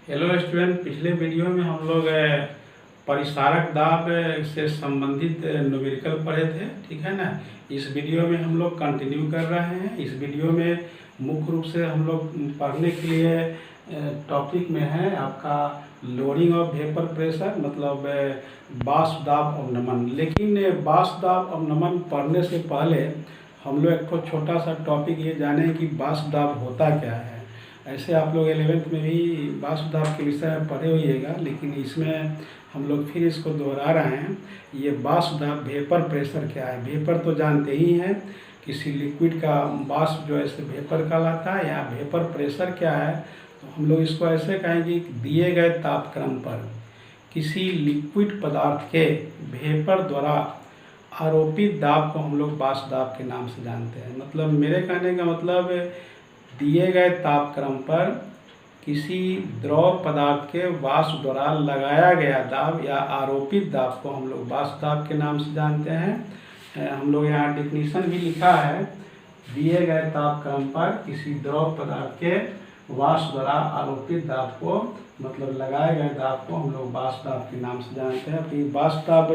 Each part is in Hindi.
हेलो स्टूडेंट, पिछले वीडियो में हम लोग परिसारक दाब से संबंधित न्यूमेरिकल पढ़े थे। ठीक है ना। इस वीडियो में हम लोग कंटिन्यू कर रहे हैं। इस वीडियो में मुख्य रूप से हम लोग पढ़ने के लिए टॉपिक में है आपका लोडिंग ऑफ वेपर प्रेशर, मतलब वाष्प दाब अवनमन। लेकिन वाष्प दाब अवनमन पढ़ने से पहले हम लोग एक छोटा सा टॉपिक ये जाने कि वाष्प दाब होता क्या है। ऐसे आप लोग 11th में भी वाष्प दाब के विषय में पढ़े होइएगा, लेकिन इसमें हम लोग फिर इसको दोहरा रहे हैं। ये वाष्प दाब वेपर प्रेशर क्या है। वेपर तो जानते ही हैं, किसी लिक्विड का वाष्प जो है इसे वेपर कहलाता है। या वेपर प्रेशर क्या है, तो हम लोग इसको ऐसे कहेंगे कि दिए गए तापक्रम पर किसी लिक्विड पदार्थ के वेपर द्वारा आरोपित दाब को हम लोग वाष्प दाब के नाम से जानते हैं। मतलब मेरे कहने का मतलब दिए गए तापक्रम पर किसी द्रव पदार्थ के वाष्प द्वारा लगाया गया दाब या आरोपित दाब को हम लोग वाष्प दाब के नाम से जानते हैं। हम लोग यहाँ डेफिनेशन भी लिखा है, दिए गए तापक्रम पर किसी द्रव पदार्थ के वाष्प द्वारा आरोपित दाब को, मतलब लगाए गए दाब को हम लोग वाष्प दाब के नाम से जानते हैं। तो ये वाष्प दाब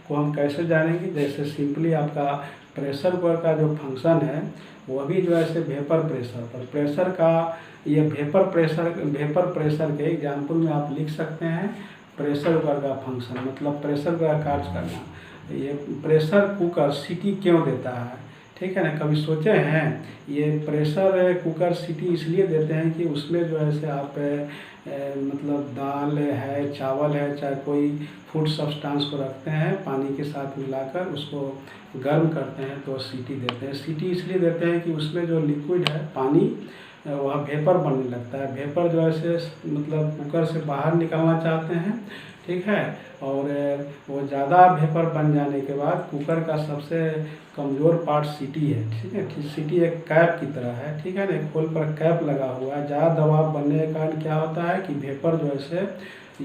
को हम कैसे जानेंगे, जैसे सिंपली आपका प्रेशर कुकर का जो फंक्शन है वो भी जो है ऐसे वेपर प्रेशर पर प्रेशर का, ये वेपर प्रेशर के एग्जाम्पल में आप लिख सकते हैं प्रेशर कुकर का फंक्शन, मतलब प्रेशर का कार्य करना। ये प्रेशर कुकर सीटी क्यों देता है, ठीक है ना। कभी सोचे हैं ये प्रेशर कुकर सीटी इसलिए देते हैं कि उसमें जो है से आप मतलब दाल है, चावल है, चाहे कोई फूड सब्सटेंस को रखते हैं पानी के साथ मिलाकर उसको गर्म करते हैं तो सीटी देते हैं। सीटी इसलिए देते हैं कि उसमें जो लिक्विड है पानी वह वेपर बनने लगता है। वेपर जो है से मतलब कुकर से बाहर निकालना चाहते हैं, ठीक है। और वो ज़्यादा वेपर बन जाने के बाद कुकर का सबसे कमज़ोर पार्ट सीटी है, ठीक है। सीटी एक कैप की तरह है, ठीक है ना। खोल पर कैप लगा हुआ है। ज़्यादा दबाव बनने के कारण क्या होता है कि वेपर जो है से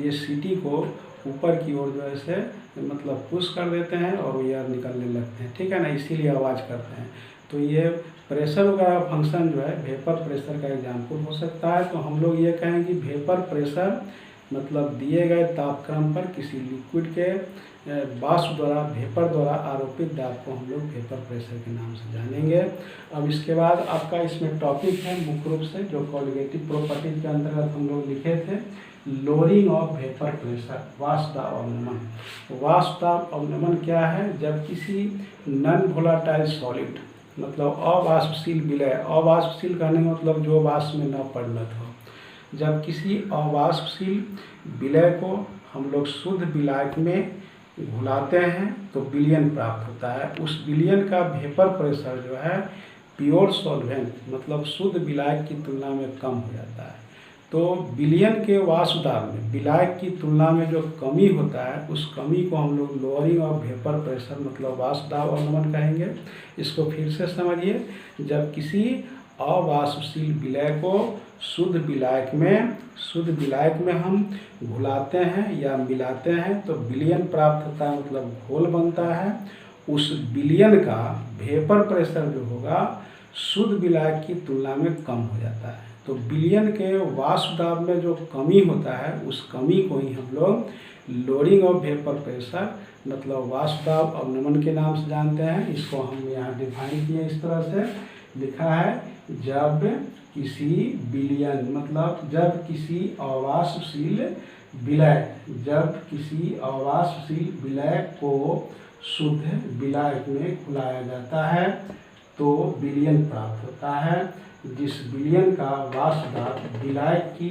ये सीटी को ऊपर की ओर जो है से मतलब पुश कर देते हैं और वो एयर निकलने लगते हैं, ठीक है ना। इसीलिए आवाज़ करते हैं। तो ये प्रेशर का फंक्शन जो है वेपर प्रेशर का एग्जाम्पल हो सकता है। तो हम लोग ये कहें कि वेपर प्रेशर मतलब दिए गए तापक्रम पर किसी लिक्विड के वाष्प द्वारा वेपर द्वारा आरोपित दाब को हम लोग वेपर प्रेशर के नाम से जानेंगे। अब इसके बाद आपका इसमें टॉपिक है मुख्य रूप से जो कोलिगेटिव प्रॉपर्टीज के अंतर्गत हम लोग लिखे थे, लोडिंग ऑफ वेपर प्रेशर, वाष्प दाब अवनमन। वाष्प दाब अवनमन क्या है, जब किसी नॉन वोलेटाइल सॉलिड मतलब अवाष्पशील विलय, अवाष्पशील कहने का मतलब जो वाष्प में न परिणत हो, जब किसी अवाष्पशील विलय को हम लोग शुद्ध विलायक में घुलाते हैं तो विलयन प्राप्त होता है। उस विलयन का वेपर प्रेशर जो है प्योर सॉल्वेंट मतलब शुद्ध विलायक की तुलना में कम हो जाता है। तो विलयन के वाष्प दाब में विलायक की तुलना में जो कमी होता है उस कमी को हम लोग लोअरिंग ऑफ वेपर प्रेशर मतलब वाष्प दाब अवनमन कहेंगे। इसको फिर से समझिए, जब किसी अवाष्पशील विलय को शुद्ध विलायक में हम घुलाते हैं या मिलाते हैं तो विलयन प्राप्त होता है, मतलब घोल बनता है। उस विलयन का वेपर प्रेशर जो होगा शुद्ध विलायक की तुलना में कम हो जाता है। तो विलयन के वाष्प दाब में जो कमी होता है उस कमी को ही हम लोग लोडिंग ऑफ वेपर प्रेशर मतलब वाष्प दाब अवनमन के नाम से जानते हैं। इसको हम यहाँ डिफाइन किए, इस तरह से लिखा है, जब किसी विलयन मतलब जब किसी अवाष्पशील विलय को शुद्ध विलायक में घुलाया जाता है तो विलयन प्राप्त होता है, जिस विलयन का वाष्प दाब विलायक की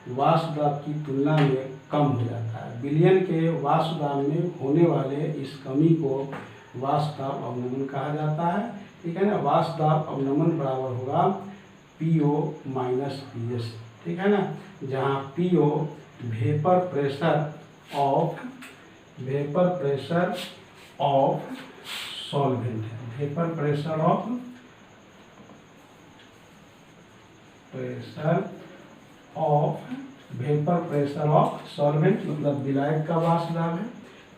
वाष्प दाब की तुलना में कम हो जाता है। विलयन के वाष्प दाब में होने वाले इस कमी को वाष्प दाब अवनमन कहा जाता है, ठीक है ना। वाष्प दाब अवनमन बराबर होगा PO माइनस PS, ठीक है ना। जहाँ PO vapour pressure of solvent है, वेपर प्रेशर ऑफ सॉल्वेंट मतलब विलायक का वाष्प दाब है।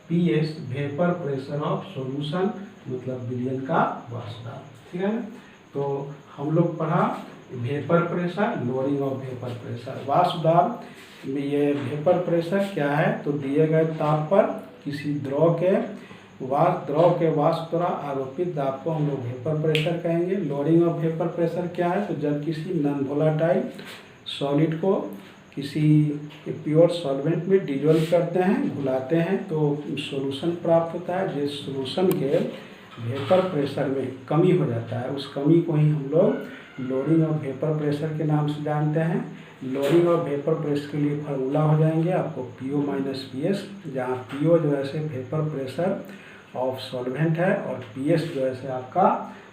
PS vapour pressure of solution मतलब विलयन का वाष्प दाब, ठीक है ना। तो हम लोग पढ़ा vapour pressure, lowering of vapour pressure. वाष्प दाब ये वेपर प्रेशर क्या है, तो दिए गए ताप पर किसी द्रव के वाष्प द्वारा आरोपित दाब को हम लोग वेपर प्रेशर कहेंगे। लोडिंग ऑफ वेपर प्रेशर क्या है, तो जब किसी नॉन वोलेटाइल सॉलिड को किसी प्योर सॉल्वेंट में डिजोल्व करते हैं, घुलाते हैं, तो सॉल्यूशन प्राप्त होता है। जिस सॉल्यूशन के वेपर प्रेशर में कमी हो जाता है, उस कमी को ही हम लोग लोडिंग ऑफ वेपर प्रेशर के नाम से जानते हैं। लोडिंग ऑफ वेपर प्रेशर के लिए फार्मूला हो जाएंगे आपको PO माइनस PS, जहाँ PO जो है से वेपर प्रेशर ऑफ सॉल्वेंट है और PS जो है से आपका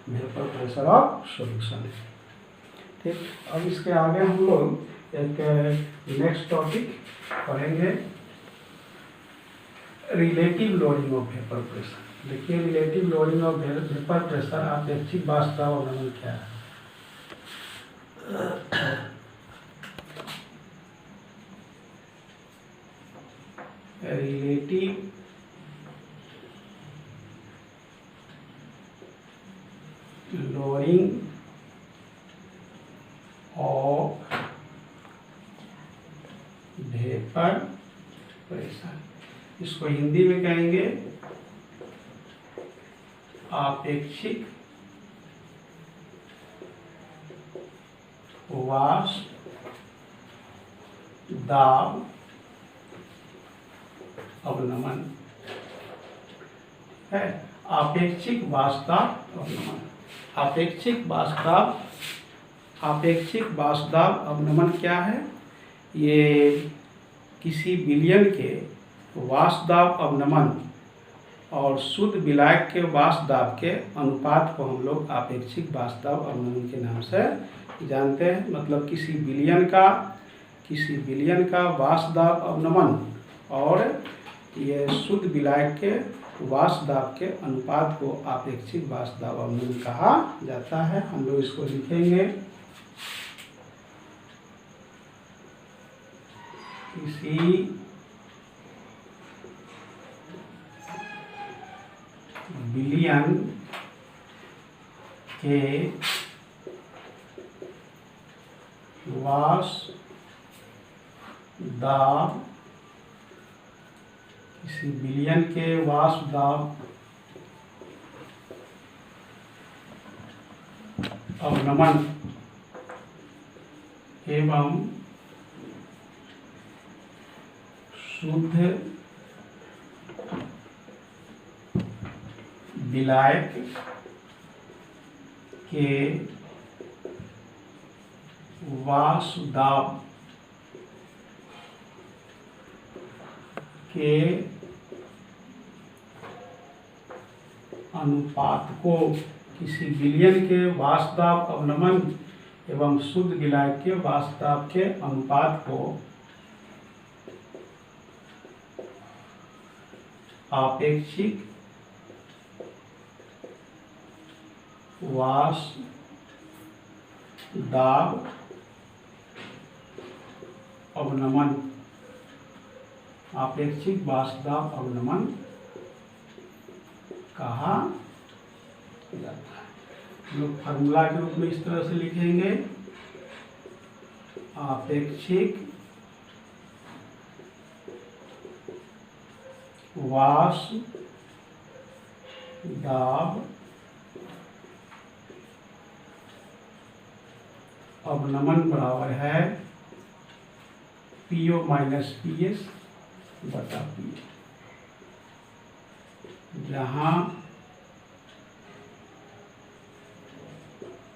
वेपर प्रेशर ऑफ सॉल्यूशन है। ठीक, अब इसके आगे हम लोग एक नेक्स्ट टॉपिक पढ़ेंगे, relative lowering of vapour pressure. देखिए, relative lowering of vapour pressure अपेक्षिक वाष्प दाब अवनमन क्या है। Relative lowering of vapour pressure, इसको हिंदी में कहेंगे आपेक्षिक वाष्प दाब अवनमन है। आपेक्षिक वाष्प दाब अवनमन, आपेक्षिक वाष्प दाब अवनमन क्या है, ये किसी विलयन के वाष्प दाब अवनमन और शुद्ध विलायक के वाष्प दाब के अनुपात को हम लोग आपेक्षिक वाष्प दाब अवनमन के नाम से जानते हैं। मतलब किसी विलयन का वाष्प दाब अवनमन और ये शुद्ध विलायक के वाष्प दाब के अनुपात को आपेक्षिक वाष्प दाब अवनमन कहा जाता है। हम लोग इसको लिखेंगे, किसी विलयन के वाष्प दाब, किसी विलयन के वाष्प दाब अवनमन एवं शुद्ध विलायक के वाष्प दाब के अनुपात को, किसी विलयन के वाष्प दाब अवनमन एवं शुद्ध विलायक के वाष्प दाब के अनुपात को आपेक्षिक वाष्प दाब अवनमन, आपेक्षिक वाष्प दाब अवनमन कहा जाता है। हम लोग फार्मूला के रूप में इस तरह से लिखेंगे, आपेक्षिक वाष्प दाब अवनमन बराबर है PO माइनस PS बटा PO, जहाँ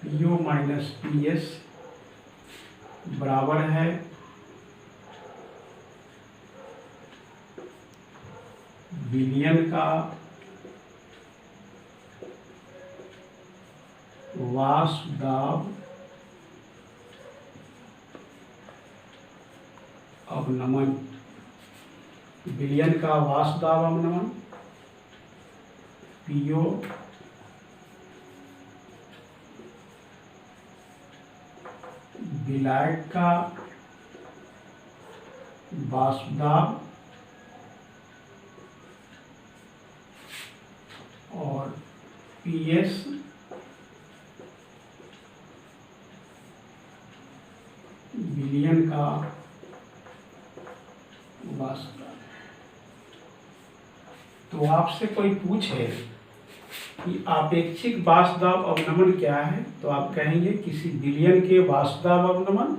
PO माइनस PS बराबर है विलयन का वाष्प दाब अवनमन, विलयन का वाष्प दाब अवनमन PO विलायक का वाष्प दाब और PS विलयन का वाष्प दाब। तो आपसे कोई पूछे कि आपेक्षिक वाष्प दाब अवनमन क्या है, तो आप कहेंगे किसी विलयन के वाष्प दाब अवनमन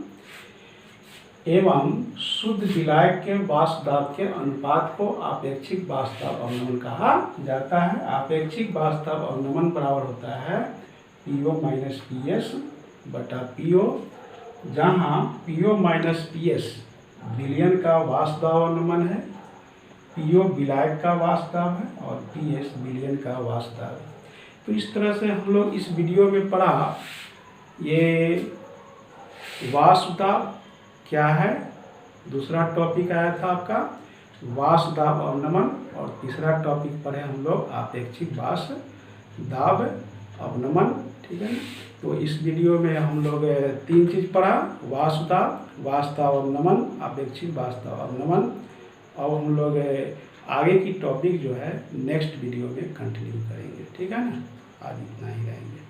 एवं शुद्ध विलायक के वाष्प दाब के अनुपात को आपेक्षिक वाष्प दाब अवनमन कहा जाता है। आपेक्षिक वाष्प दाब अवनमन बराबर होता है PO माइनस PS बटा PO, जहाँ PO माइनस PS विलयन का वाष्प दाब अवनमन है, PO विलायक का वाष्प दाब है और PS विलयन का वाष्प दाब है। तो इस तरह से हम लोग इस वीडियो में पढ़ा ये वाष्प दाब क्या है, दूसरा टॉपिक आया था आपका वाष्प दाब अवनमन, और तीसरा टॉपिक पढ़े हम लोग आपेक्षिक वाष्प दाब अवनमन। ठीक है, तो इस वीडियो में हम लोग 3 चीज़ पढ़ा, वाष्प दाब अवनमन, आपेक्षिक वाष्प दाब अवनमन। अब हम लोग आगे की टॉपिक जो है नेक्स्ट वीडियो में कंटिन्यू करेंगे। ठीक है ना, आज इतना ही रहेंगे।